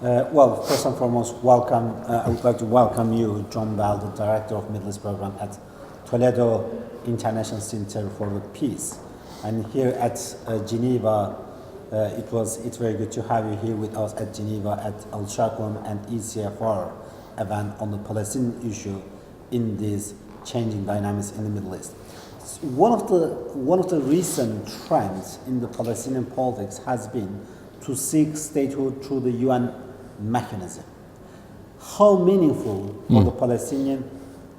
Well, first and foremost, welcome. I would like to welcome you, John Bell, the Director of Middle East Program at Toledo International Center for the Peace. And here at Geneva, it's very good to have you here with us at Geneva at Sharq Forum and ECFR event on the Palestinian issue in these changing dynamics in the Middle East. One of the recent trends in the Palestinian politics has been to seek statehood through the UN mechanism. How meaningful for the Palestinian,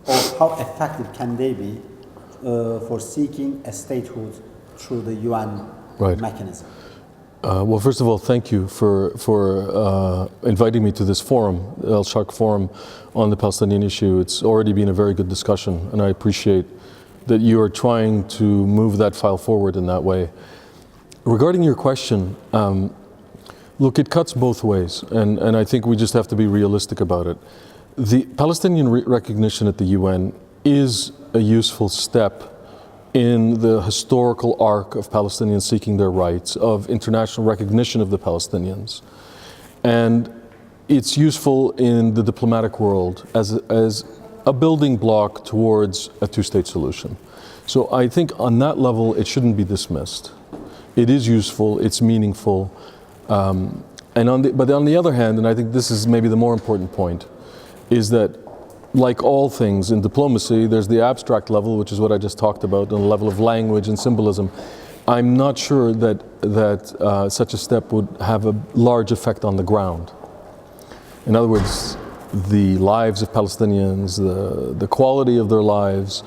or how effective can they be for seeking a statehood through the UN mechanism? Well, first of all, thank you for inviting me to this forum, the Sharq Forum on the Palestinian issue. It's already been a very good discussion, and I appreciate that you are trying to move that file forward in that way. Regarding your question, look, it cuts both ways, and I think we just have to be realistic about it. The Palestinian recognition at the UN is a useful step in the historical arc of Palestinians seeking their rights, of international recognition of the Palestinians. And it's useful in the diplomatic world as a building block towards a two-state solution. So I think on that level, it shouldn't be dismissed. It is useful, it's meaningful. But on the other hand, and I think this is maybe the more important point, is that like all things in diplomacy, there's the abstract level, which is what I just talked about, and the level of language and symbolism. I'm not sure that such a step would have a large effect on the ground. In other words, the lives of Palestinians, the quality of their lives,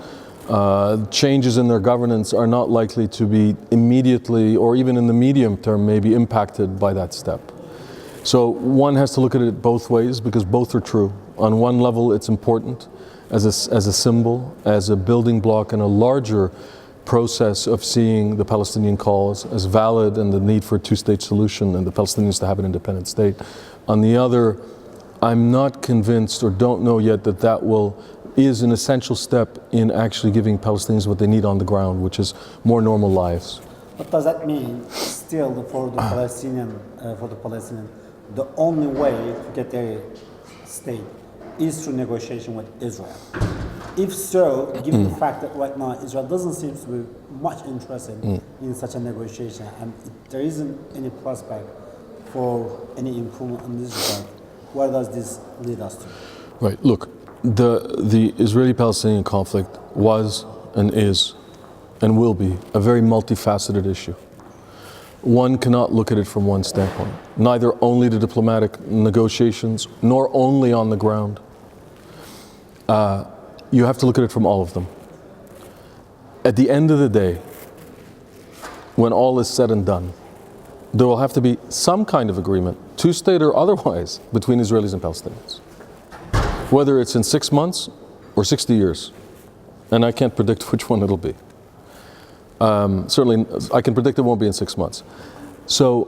changes in their governance are not likely to be immediately, or even in the medium term, maybe impacted by that step. So one has to look at it both ways, because both are true. On one level, it's important as a symbol, as a building block in a larger process of seeing the Palestinian cause as valid and the need for a two-state solution and the Palestinians to have an independent state. On the other, I'm not convinced or don't know yet that is an essential step in actually giving Palestinians what they need on the ground, which is more normal lives. What does that mean? Still, for the Palestinian, the only way to get their state is through negotiation with Israel. If so, given the fact that right now Israel doesn't seem to be much interested in such a negotiation, and there isn't any prospect for any improvement in this regard, where does this lead us to? Right. Look, the Israeli-Palestinian conflict was and is and will be a very multifaceted issue. One cannot look at it from one standpoint, neither only the diplomatic negotiations, nor only on the ground. You have to look at it from all of them. At the end of the day, when all is said and done, there will have to be some kind of agreement, two-state or otherwise, between Israelis and Palestinians. Whether it's in 6 months or 60 years. And I can't predict which one it'll be. Certainly, I can predict it won't be in 6 months. So,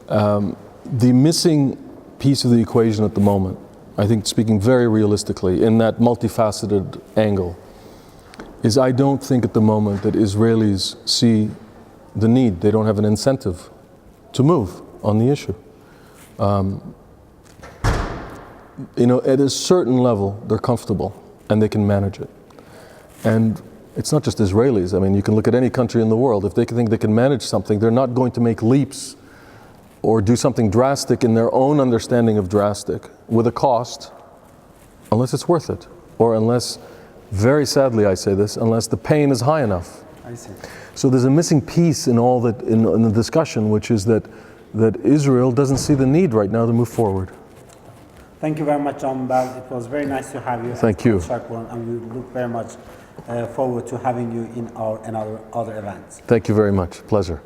the missing piece of the equation at the moment, I think speaking very realistically in that multifaceted angle, is I don't think at the moment that Israelis see the need. They don't have an incentive to move on the issue. At a certain level, they're comfortable and they can manage it. And it's not just Israelis. I mean, you can look at any country in the world. If they think they can manage something, they're not going to make leaps or do something drastic in their own understanding of drastic with a cost, unless it's worth it. Or unless, very sadly I say this, unless the pain is high enough. I see. So there's a missing piece in all that, in the discussion, which is that Israel doesn't see the need right now to move forward. Thank you very much, John Bell. It was very nice to have you. Thank you. Sharq Forum, and we look very much forward to having you in our other events. Thank you very much. Pleasure.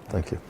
Thank you.